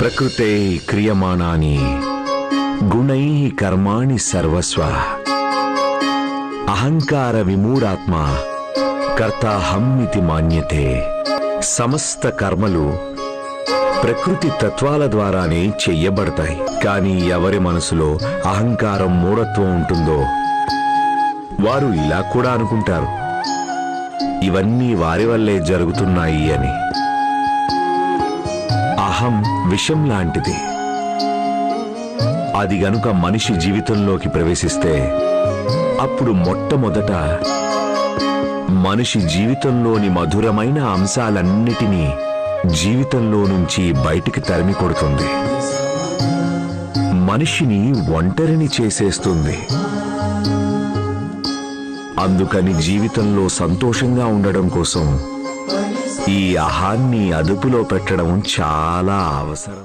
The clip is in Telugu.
ప్రకృతే క్రియమాణాని గుణైః కర్మాణి సర్వస్వ అహంకార విమూఢాత్మా కర్తాహమ్మితి మాన్యతే. సమస్త కర్మలు ప్రకృతి తత్వాల ద్వారానే చెయ్యబడతాయి. కానీ ఎవరి మనసులో అహంకారం మూఢత్వం ఉంటుందో వారు ఇలా కూడా అనుకుంటారు, ఇవన్నీ వారి వల్లే జరుగుతున్నాయి అని. అహం విషం లాంటిది. అది గనుక మనిషి జీవితంలోకి ప్రవేశిస్తే అప్పుడు మొట్టమొదట మనిషి జీవితంలోని మధురమైన అంశాలన్నిటినీ జీవితంలో నుంచి బయటికి తరిమి కొడుతుంది. మనిషిని ఒంటరిని చేసేస్తుంది. అందుకని జీవితంలో సంతోషంగా ఉండడం కోసం ఈ అహాన్ని అదుపులో పెట్టడం చాలా అవసరం.